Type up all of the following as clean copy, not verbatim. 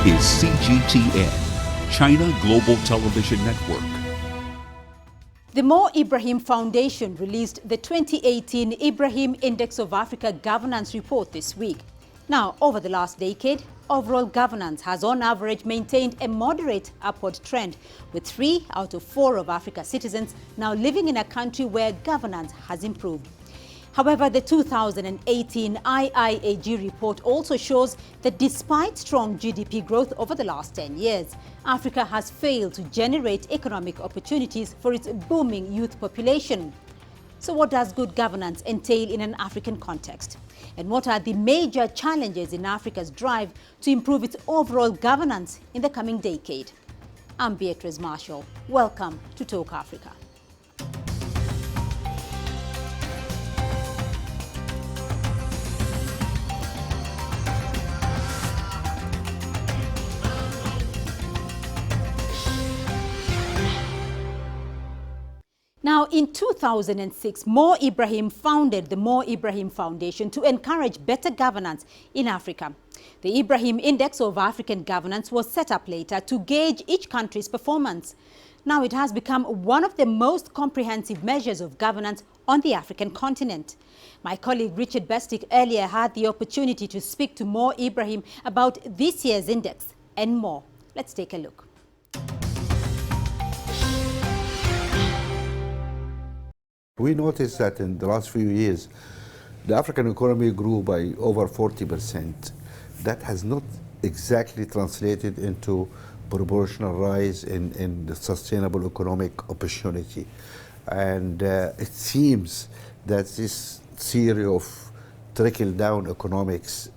is CGTN, China Global Television Network. The Mo Ibrahim Foundation released the 2018 Ibrahim Index of Africa Governance Report this week. Now, over the last decade, overall governance has on average maintained a moderate upward trend, with 3 out of 4 of Africa's citizens now living in a country where governance has improved. However, the 2018 IIAG report also shows that despite strong GDP growth over the last 10 years, Africa has failed to generate economic opportunities for its booming youth population. So what does good governance entail in an African context? And what are the major challenges in Africa's drive to improve its overall governance in the coming decade? I'm Beatrice Marshall. Welcome to Talk Africa. Now, in 2006, Mo Ibrahim founded the Mo Ibrahim Foundation to encourage better governance in Africa. The Ibrahim Index of African Governance was set up later to gauge each country's performance. Now it has become one of the most comprehensive measures of governance on the African continent. My colleague Richard Bestick earlier had the opportunity to speak to Mo Ibrahim about this year's index and more. Let's take a look. We noticed that in the last few years, the African economy grew by over 40%. That has not exactly translated into proportional rise in the sustainable economic opportunity. And it seems that this theory of trickle-down economics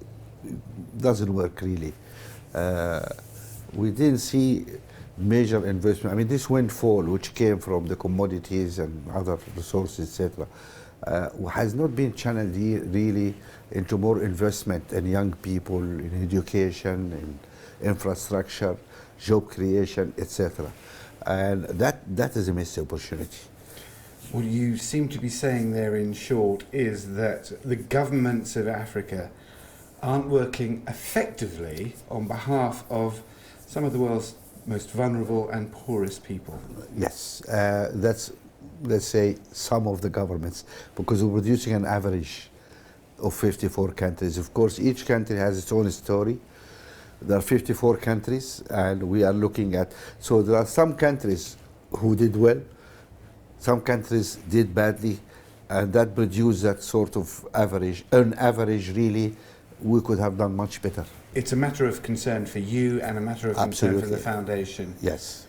doesn't work really. We didn't see major investment. I mean, this windfall, which came from the commodities and other resources, etc., has not been channeled really into more investment in young people, in education, in infrastructure, job creation, etc. And that is a missed opportunity. What you seem to be saying there, in short, is that the governments of Africa aren't working effectively on behalf of some of the world's most vulnerable and poorest people. Yes, that's, let's say, some of the governments, because we're producing an average of 54 countries. Of course, each country has its own story. There are 54 countries, and we are looking at, so there are some countries who did well, some countries did badly, and that produced that sort of average. On average, really, we could have done much better. It's a matter of concern for you and a matter of concern for the foundation. Yes.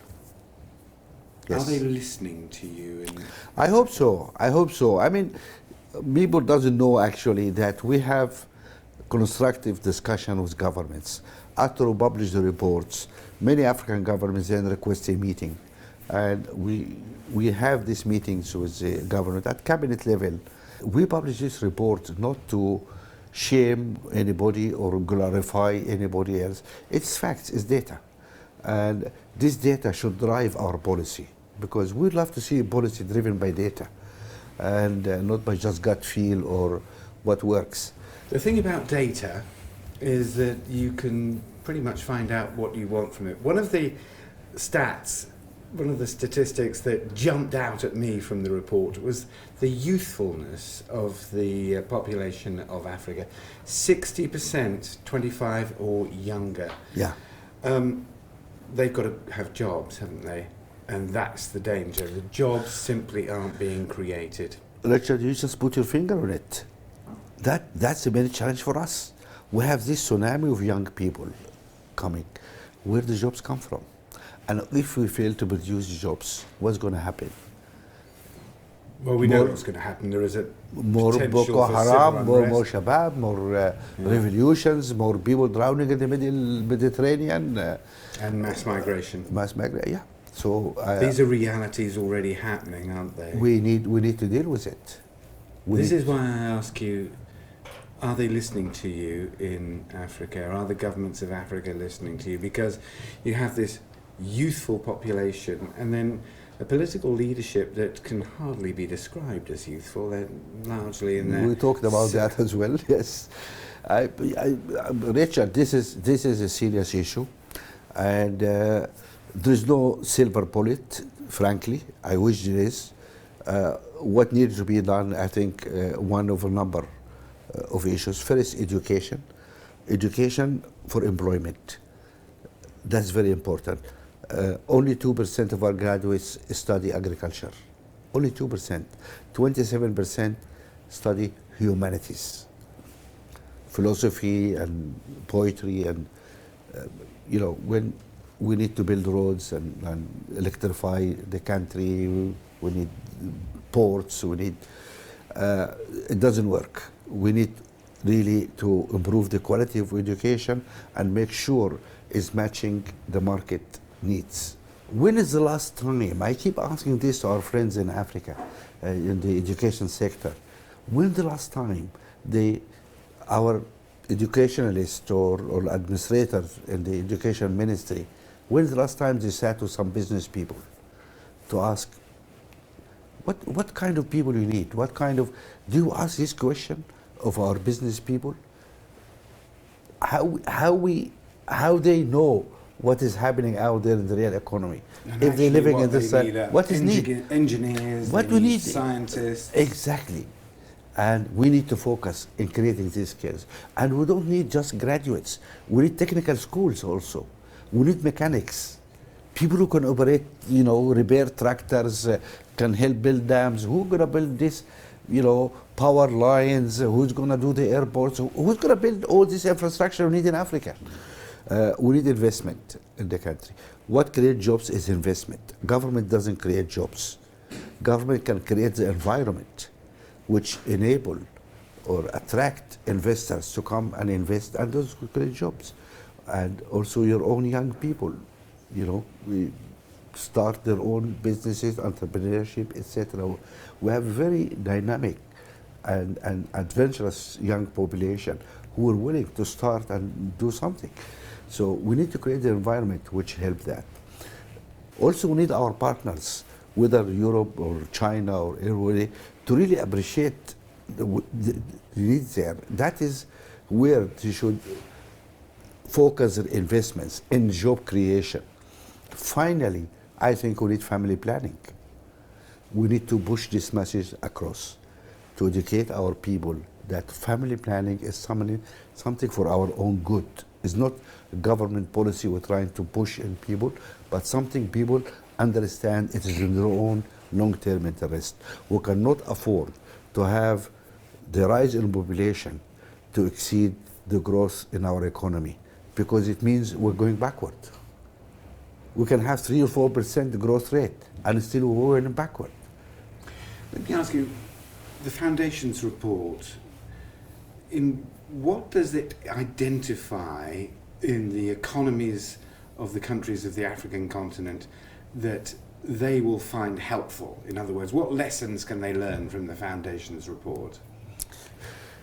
Are they listening to you? I hope so. I hope so. I mean, people doesn't know actually that we have constructive discussion with governments. After we publish the reports, many African governments then request a meeting. And we have these meetings with the government at cabinet level. We publish this report not to shame anybody or glorify anybody else. It's facts, it's data. And this data should drive our policy, because we'd love to see a policy driven by data and not by just gut feel or what works. The thing about data is that you can pretty much find out what you want from it. One of the stats, one of the statistics that jumped out at me from the report was the youthfulness of the population of Africa. 60% 25 or younger. Yeah. They've got to have jobs, haven't they? And that's the danger. The jobs simply aren't being created. Richard, you just put your finger on it. That's a main challenge for us. We have this tsunami of young people coming. Where do the jobs come from? And if we fail to produce jobs, what's going to happen? Well, we know what's going to happen. There is a more Boko Haram, more Shabab, more revolutions, more people drowning in the Mediterranean. And mass migration. Mass migration, yeah. So these are realities already happening, aren't they? We need to deal with it. This is why I ask you, are they listening to you in Africa? Are the governments of Africa listening to you? Because you have this youthful population and then a political leadership that can hardly be described as youthful. They're largely in there. We talked about that as well, yes. Richard, this is a serious issue. And there's no silver bullet, frankly. I wish there is. What needs to be done, I think, one of a number of issues. First, education. Education for employment. That's very important. Only 2% of our graduates study agriculture. Only 2%. 27% study humanities. Philosophy and poetry and, when we need to build roads and electrify the country, we need ports, it doesn't work. We need really to improve the quality of education and make sure it's matching the market needs. When is the last time, I keep asking this to our friends in Africa, in the education sector, when the last time our educationalists or administrators in the education ministry, when the last time they sat with some business people to ask, what kind of people you need? Do you ask this question of our business people? How they know what is happening out there in the real economy? And if they're living in this what is needed? Engineers, what we need, scientists. Exactly. And we need to focus in creating these skills. And we don't need just graduates. We need technical schools also. We need mechanics. People who can operate, repair tractors, can help build dams. Who's going to build this, power lines? Who's going to do the airports? Who's going to build all this infrastructure we need in Africa? We need investment in the country. What creates jobs is investment. Government doesn't create jobs. Government can create the environment which enable or attract investors to come and invest, and those will create jobs. And also your own young people, we start their own businesses, entrepreneurship, etc. We have a very dynamic and adventurous young population who are willing to start and do something. So we need to create the environment which help that. Also, we need our partners, whether Europe or China or everybody, to really appreciate the needs there. That is where they should focus their investments in job creation. Finally, I think we need family planning. We need to push this message across to educate our people that family planning is something for our own good. It's not a government policy we're trying to push in people, but something people understand it is in their own long-term interest. We cannot afford to have the rise in population to exceed the growth in our economy, because it means we're going backward. We can have 3 or 4% growth rate and still we're going backward. Let me ask you, the Foundation's report, in what does it identify in the economies of the countries of the African continent that they will find helpful? In other words, what lessons can they learn from the Foundation's report?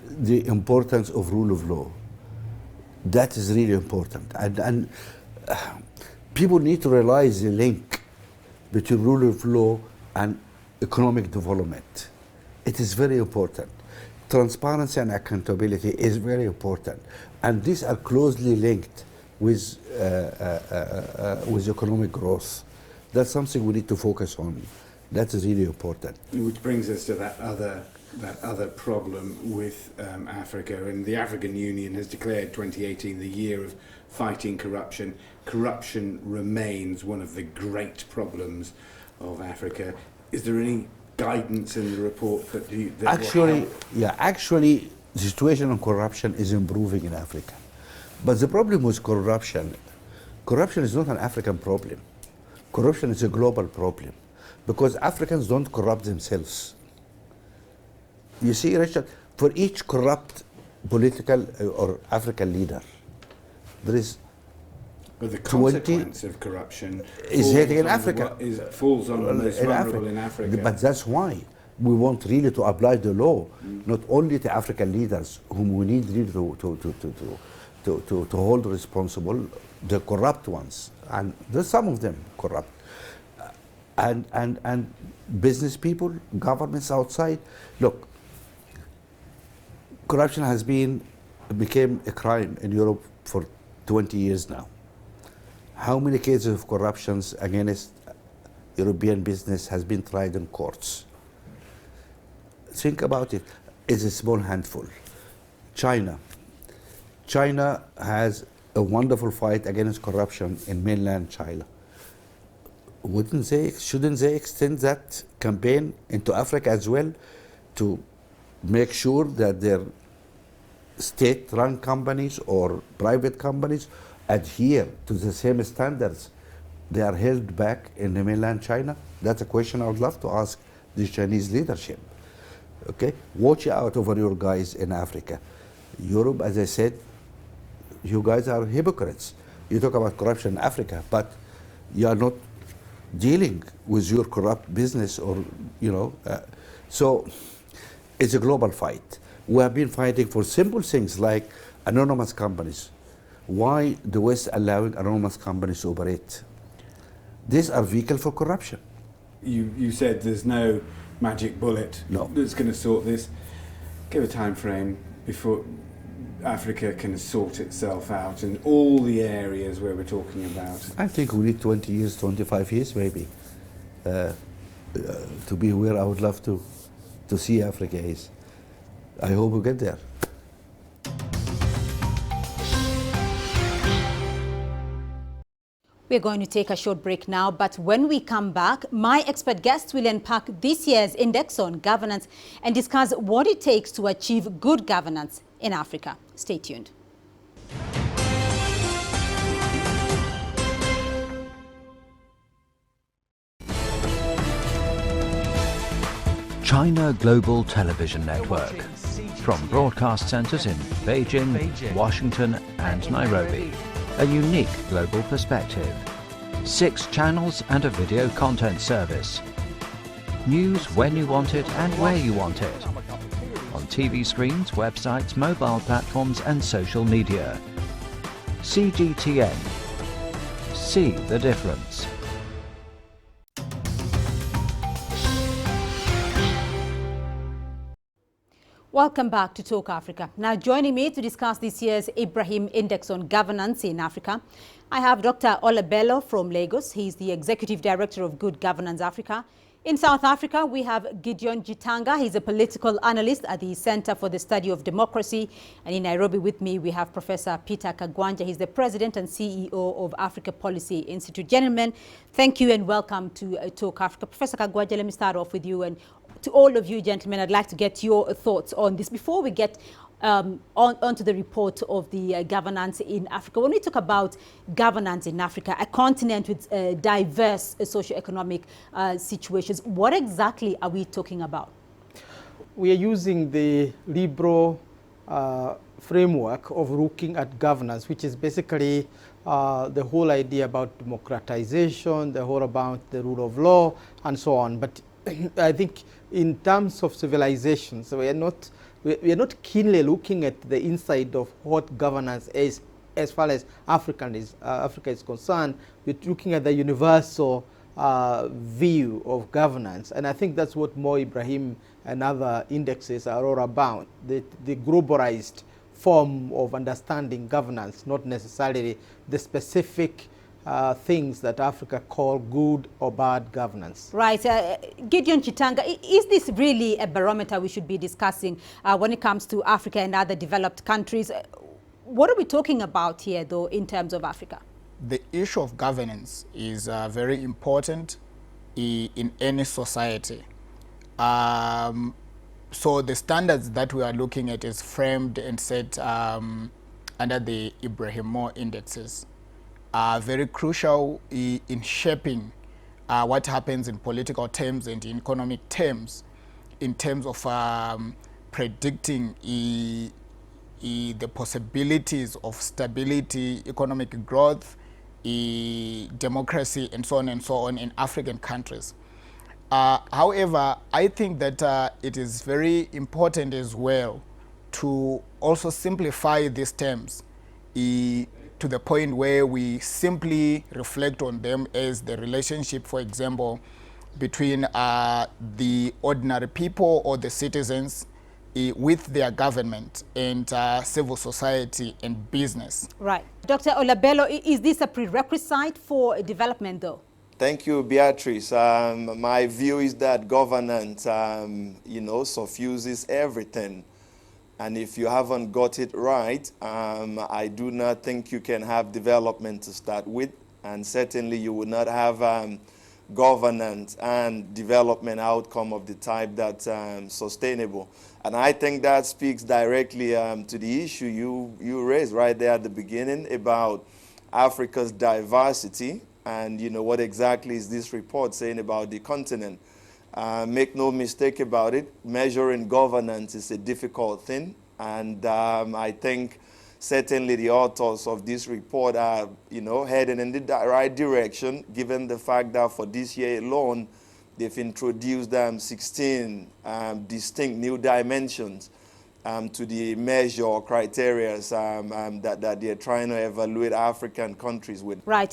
The importance of rule of law. That is really important. And people need to realize the link between rule of law and economic development. It is very important. Transparency and accountability is very important. And these are closely linked with economic growth. That's something we need to focus on. That is really important. Which brings us to that other problem with Africa. And the African Union has declared 2018 the year of fighting corruption. Corruption remains one of the great problems of Africa. Is there any guidance in the report that actually, the situation on corruption is improving in Africa. But the problem with corruption is not an African problem. Corruption is a global problem, because Africans don't corrupt themselves. You see, Richard, for each corrupt political or African leader, there is but the consequence of corruption is hitting in Africa. Falls on the most vulnerable in Africa. But that's why we want really to apply the law, not only to African leaders, whom we need really to hold responsible, the corrupt ones, and there's some of them corrupt, and business people, governments outside. Look, corruption became a crime in Europe for 20 years now. How many cases of corruptions against European business has been tried in courts? Think about it. It's a small handful. China has a wonderful fight against corruption in mainland China. Shouldn't they extend that campaign into Africa as well to make sure that their state-run companies or private companies adhere to the same standards they are held back in the mainland China? That's a question I would love to ask the Chinese leadership. Okay, watch out over your guys in Africa. Europe, as I said, you guys are hypocrites. You talk about corruption in Africa, but you are not dealing with your corrupt business, or so it's a global fight. We have been fighting for simple things like anonymous companies. Why the West allowing anonymous companies to operate? These are vehicles for corruption. You said there's no magic bullet that's going to sort this. Give a time frame before Africa can sort itself out in all the areas where we're talking about. I think we need 20 years, 25 years maybe to be where I would love to see Africa is. I hope we get there. We're going to take a short break now, but when we come back, my expert guests will unpack this year's index on governance and discuss what it takes to achieve good governance in Africa. Stay tuned. China Global Television Network. From broadcast centers in Beijing, Washington and Nairobi. A unique global perspective. 6 channels and a video content service. News when you want it and where you want it. On TV screens, websites, mobile platforms and social media. CGTN. See the difference. Welcome back to Talk Africa. Now joining me to discuss this year's Ibrahim Index on Governance in Africa, I have Dr. Olabello from Lagos. He's the Executive Director of Good Governance Africa. In South Africa, we have Gideon Jitanga. He's a political analyst at the Center for the Study of Democracy. And in Nairobi with me, we have Professor Peter Kagwanja. He's the President and CEO of Africa Policy Institute. Gentlemen, thank you and welcome to Talk Africa. Professor Kagwanja, let me start off with you. And to all of you, gentlemen, I'd like to get your thoughts on this. Before we get onto the report of the governance in Africa, when we talk about governance in Africa, a continent with diverse socioeconomic situations, what exactly are we talking about? We are using the liberal framework of looking at governance, which is basically the whole idea about democratization, the whole about the rule of law, and so on. But I think in terms of civilizations, we are not keenly looking at the inside of what governance is as far as Africa is concerned. We're looking at the universal view of governance, and I think that's what Mo Ibrahim and other indexes are all about, the globalized form of understanding governance, not necessarily the specific things that Africa call good or bad governance. Right. Gideon Chitanga, is this really a barometer we should be discussing when it comes to Africa and other developed countries? What are we talking about here, though, in terms of Africa? The issue of governance is very important in any society. So the standards that we are looking at is framed and set under the Ibrahim Mo indexes. Are very crucial in shaping what happens in political terms and in economic terms, in terms of predicting the possibilities of stability, economic growth, democracy, and so on in African countries. However, I think that it is very important as well to also simplify these terms to the point where we simply reflect on them as the relationship, for example, between the ordinary people or the citizens with their government and civil society and business. Right. Dr. Olabello, is this a prerequisite for development, though? Thank you, Beatrice. My view is that governance, suffuses everything. And if you haven't got it right, I do not think you can have development to start with. And certainly you will not have governance and development outcome of the type that's sustainable. And I think that speaks directly to the issue you raised right there at the beginning about Africa's diversity. And what exactly is this report saying about the continent? Make no mistake about it, measuring governance is a difficult thing. And I think certainly the authors of this report are, heading in the right direction, given the fact that for this year alone, they've introduced 16 distinct new dimensions to the measure or criteria that they're trying to evaluate African countries with. Right.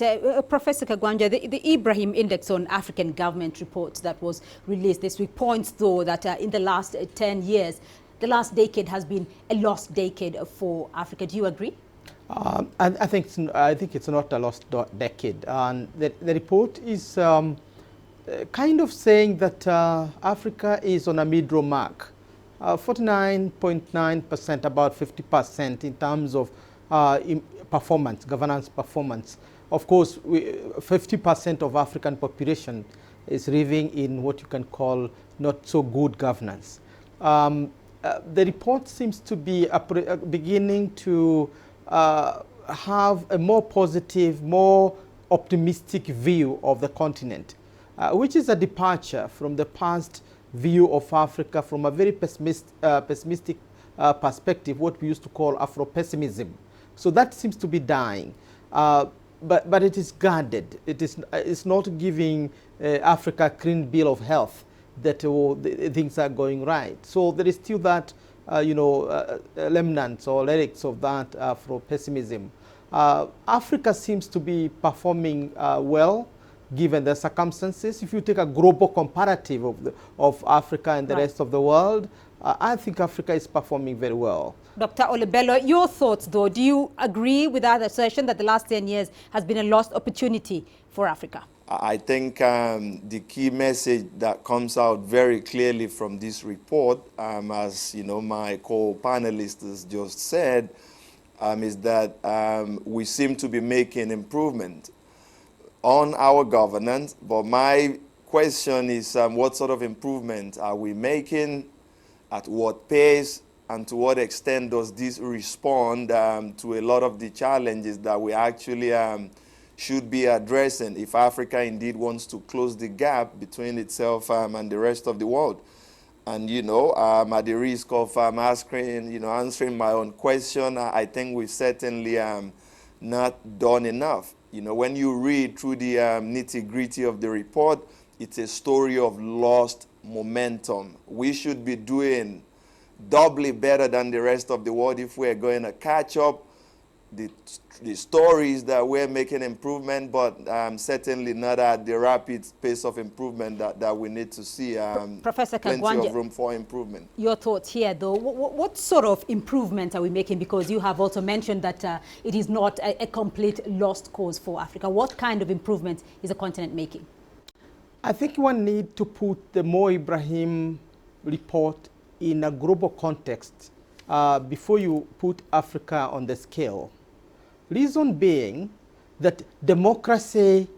Professor Kagwanja, the Ibrahim Index on African Government report that was released this week points, though, that in the last 10 years, the last decade has been a lost decade for Africa. Do you agree? I think it's not a lost decade. And the report is kind of saying that Africa is on a middle mark. 49.9%, about 50% in terms of performance, governance performance. Of course, 50% of African population is living in what you can call not so good governance. The report seems to be beginning to have a more positive, more optimistic view of the continent, which is a departure from the past view of Africa from a very pessimistic perspective, what we used to call Afro-pessimism. So that seems to be dying, but it is guarded. It's not giving Africa a clean bill of health that things are going right. So there is still that, remnants or relics of that Afro-pessimism. Africa seems to be performing well, given the circumstances. If you take a global comparative of Africa and the rest of the world, I think Africa is performing very well. Dr. Olabello, your thoughts, though, do you agree with that assertion that the last 10 years has been a lost opportunity for Africa? I think the key message that comes out very clearly from this report, as my co-panelists has just said, is that we seem to be making improvement on our governance, but my question is what sort of improvement are we making, at what pace, and to what extent does this respond to a lot of the challenges that we actually should be addressing if Africa indeed wants to close the gap between itself and the rest of the world. And at the risk of answering my own question, I think we've certainly not done enough. When you read through the nitty-gritty of the report, it's a story of lost momentum. We should be doing doubly better than the rest of the world if we're going to catch up. The stories that we're making improvement, but certainly not at the rapid pace of improvement that we need to see. Professor Plenty Kagwanja, of room for improvement. Your thoughts here, though. What sort of improvement are we making? Because you have also mentioned that it is not a complete lost cause for Africa. What kind of improvement is the continent making? I think one needs to put the Mo Ibrahim report in a global context before you put Africa on the scale. Reason being that democracy,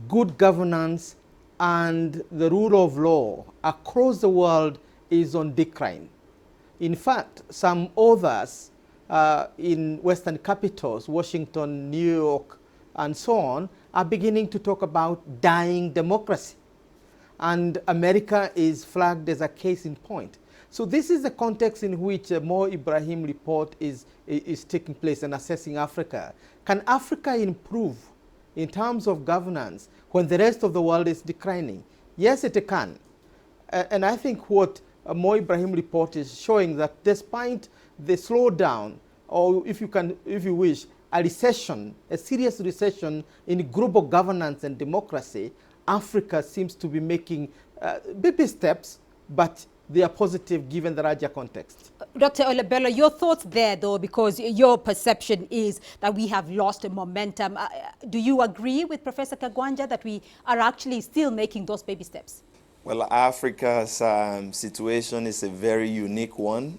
good governance, and the rule of law across the world is on decline. In fact, some others in Western capitals, Washington, New York, and so on, are beginning to talk about dying democracy. And America is flagged as a case in point. So this is the context in which the Mo Ibrahim report is taking place and assessing Africa. Can Africa improve in terms of governance when the rest of the world is declining? Yes, it can. And I think what Mo Ibrahim report is showing that despite the slowdown, or if you wish, a recession, a serious recession in global governance and democracy, Africa seems to be making baby steps, but they are positive given the larger context. Dr. Olabella, your thoughts there, though, because your perception is that we have lost momentum. Do you agree with Professor Kagwanja that we are actually still making those baby steps? Well, Africa's situation is a very unique one.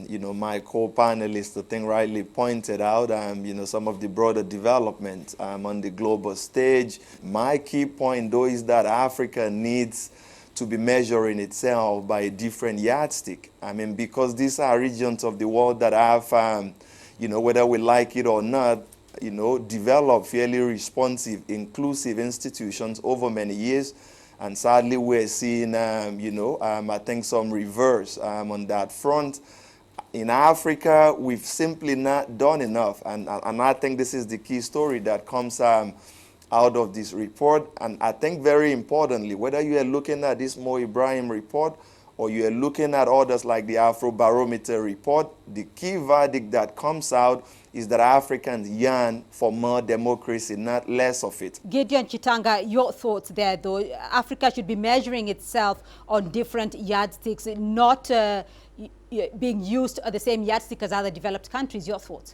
You know, my co-panelist, I think, rightly pointed out, you know, some of the broader development on the global stage. My key point, though, is that Africa needs to be measuring itself by a different yardstick. I mean, because these are regions of the world that have, you know, whether we like it or not, you know, developed fairly responsive, inclusive institutions over many years. And sadly, we're seeing, you know, I think some reverse on that front. In Africa, we've simply not done enough. And I think this is the key story that comes out of this report. And I think very importantly, whether you are looking at this Mo Ibrahim report or you are looking at others like the Afrobarometer report, the key verdict that comes out is that Africans yearn for more democracy, not less of it. Gideon Chitanga, your thoughts there, though. Africa should be measuring itself on different yardsticks, not being used at the same yardstick as other developed countries. Your thoughts?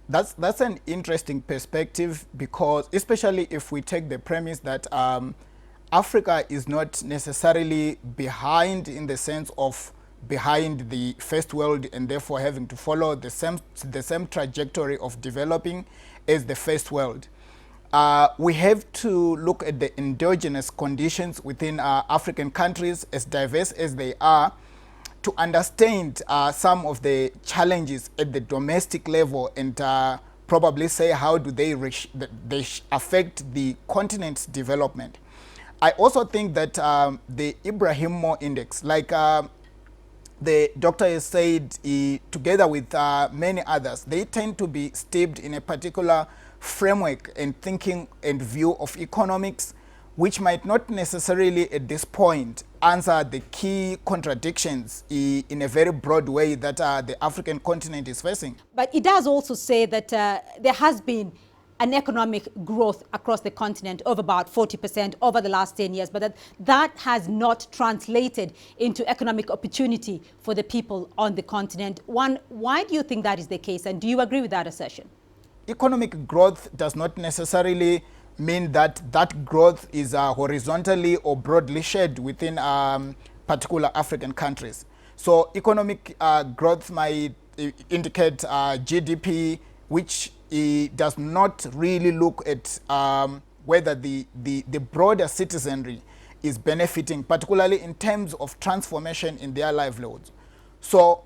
That's an interesting perspective, because especially if we take the premise that Africa is not necessarily behind in the sense of behind the first world and therefore having to follow the same trajectory of developing as the first world. We have to look at the endogenous conditions within African countries, as diverse as they are, to understand some of the challenges at the domestic level and probably say how do they affect the continent's development. I also think that the Ibrahim Mo Index, like the doctor has said, together with many others, they tend to be steeped in a particular framework and thinking and view of economics, which might not necessarily at this point answer the key contradictions in a very broad way that the African continent is facing. But it does also say that there has been an economic growth across the continent of about 40% over the last 10 years, but that has not translated into economic opportunity for the people on the continent. One, why do you think that is the case, and do you agree with that assertion? Economic growth does not necessarily mean that that growth is horizontally or broadly shared within particular African countries. So economic growth might indicate GDP, which does not really look at whether the broader citizenry is benefiting, particularly in terms of transformation in their livelihoods. So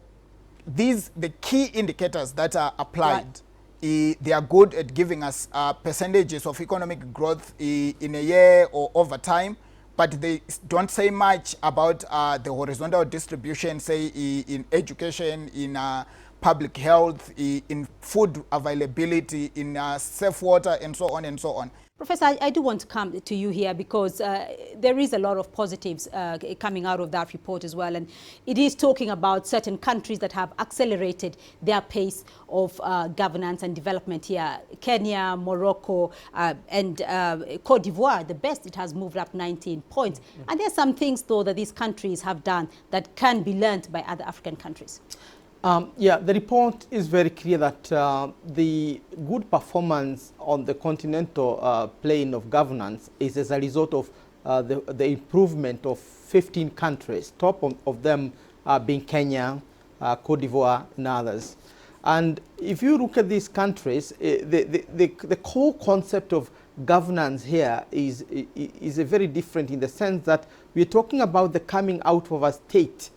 the key indicators that are applied, they are good at giving us percentages of economic growth in a year or over time, but they don't say much about the horizontal distribution, say in education, in public health, in food availability, in safe water, and so on and so on. Professor, I do want to come to you here because there is a lot of positives coming out of that report as well. And it is talking about certain countries that have accelerated their pace of governance and development here. Kenya, Morocco, and Cote d'Ivoire, the best, it has moved up 19 points. And there are some things, though, that these countries have done that can be learned by other African countries. Yeah, the report is very clear that the good performance on the continental plane of governance is as a result of the improvement of 15 countries, top of them being Kenya, Cote d'Ivoire, and others. And if you look at these countries, the core concept of governance here is very different in the sense that we're talking about the coming out of a state,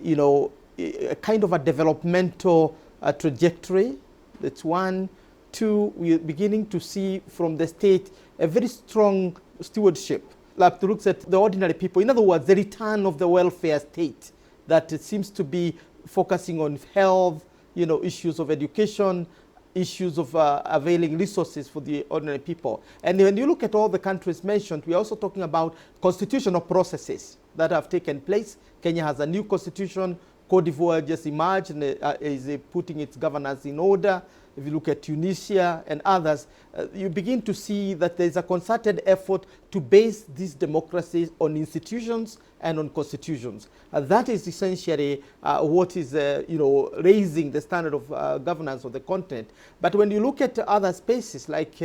you know, a kind of a developmental trajectory. That's one. Two, we're beginning to see from the state a very strong stewardship that looks at the ordinary people. In other words, the return of the welfare state that it seems to be focusing on health, you know, issues of education, issues of availing resources for the ordinary people. And when you look at all the countries mentioned, we're also talking about constitutional processes that have taken place. Kenya has a new constitution. Cote d'Ivoire just emerged and is putting its governance in order. if you look at Tunisia and others, you begin to see that there's a concerted effort to base these democracies on institutions and on constitutions. That is essentially what is raising the standard of governance of the continent. But when you look at other spaces, like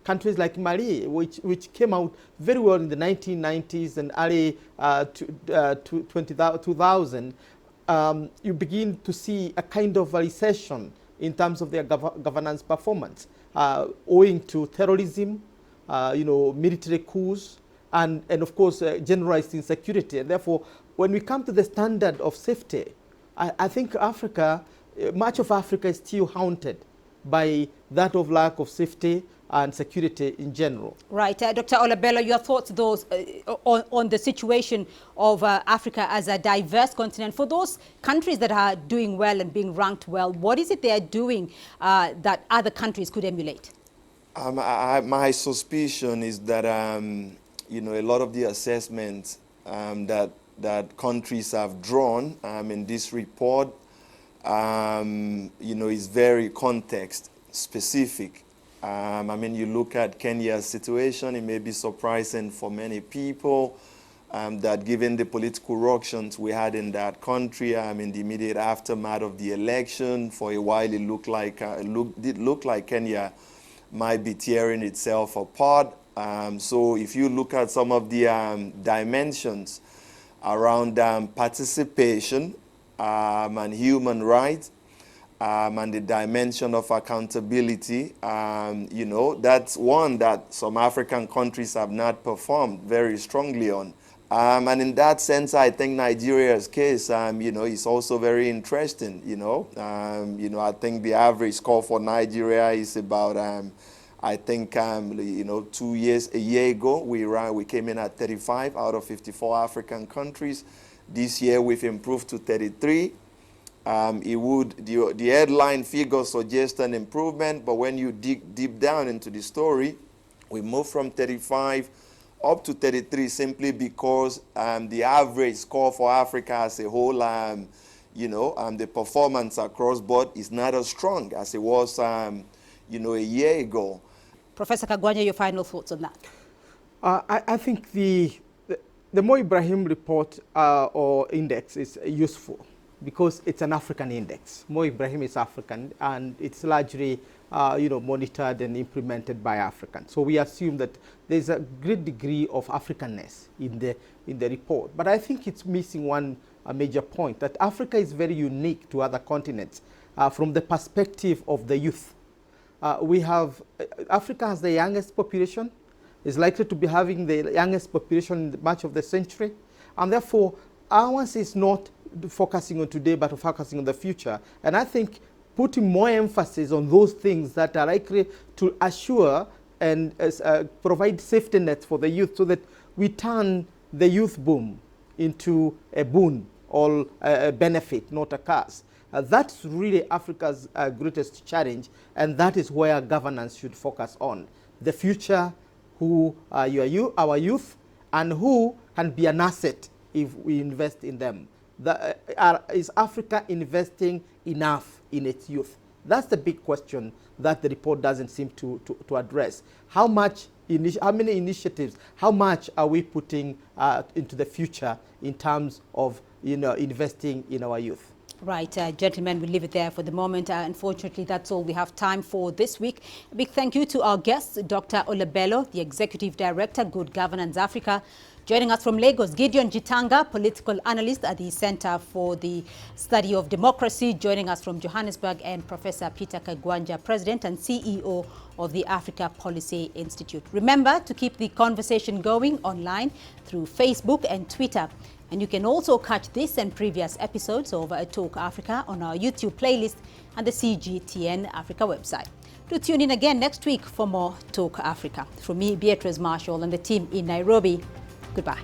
countries like Mali, which came out very well in the 1990s and early 2000, you begin to see a kind of a recession in terms of their governance performance, owing to terrorism, military coups, and of course, generalized insecurity. And therefore, when we come to the standard of safety, I think Africa, much of Africa is still haunted by that of lack of safety and security in general. Right. Dr. Olabello, your thoughts on the situation of Africa as a diverse continent. For those countries that are doing well and being ranked well, what is it they are doing that other countries could emulate? My suspicion is that, a lot of the assessments that countries have drawn in this report, is very context specific. You look at Kenya's situation, it may be surprising for many people that given the political ructions we had in that country, in the immediate aftermath of the election, for a while it did look like Kenya might be tearing itself apart. So if you look at some of the dimensions around participation and human rights, and the dimension of accountability, that's one that some African countries have not performed very strongly on. And in that sense, I think Nigeria's case, is also very interesting. I think the average score for Nigeria is about, a year ago, we came in at 35 out of 54 African countries. This year, we've improved to 33. The headline figures suggest an improvement, but when you dig deep down into the story, we move from 35 up to 33 simply because the average score for Africa as a whole, the performance across board is not as strong as it was, a year ago. Professor Kagwanja, your final thoughts on that? I think the Mo Ibrahim report or index is useful, because it's an African index. Mo Ibrahim is African, and it's largely, monitored and implemented by Africans. So we assume that there's a great degree of Africanness in the report. But I think it's missing one major point, that Africa is very unique to other continents from the perspective of the youth. Africa has the youngest population, is likely to be having the youngest population in much of the century, and therefore ours is not focusing on today, but focusing on the future. And I think putting more emphasis on those things that are likely to assure and provide safety nets for the youth, so that we turn the youth boom into a boon or a benefit, not a curse. That's really Africa's greatest challenge, and that is where governance should focus on. The future, who are our youth, and who can be an asset if we invest in them. Is Africa investing enough in its youth? That's the big question that the report doesn't seem to address. How many initiatives, how much are we putting into the future in terms of investing in our youth? Right, gentlemen, we'll leave it there for the moment. Unfortunately, that's all we have time for this week. A big thank you to our guests, Dr. Olabello, the Executive Director, Good Governance Africa. Joining us from Lagos, Gideon Jitanga, political analyst at the Center for the Study of Democracy. Joining us from Johannesburg, and Professor Peter Kagwanja, President and CEO of the Africa Policy Institute. Remember to keep the conversation going online through Facebook and Twitter. And you can also catch this and previous episodes of Talk Africa on our YouTube playlist and the CGTN Africa website. Do tune in again next week for more Talk Africa. From me, Beatrice Marshall, and the team in Nairobi, goodbye.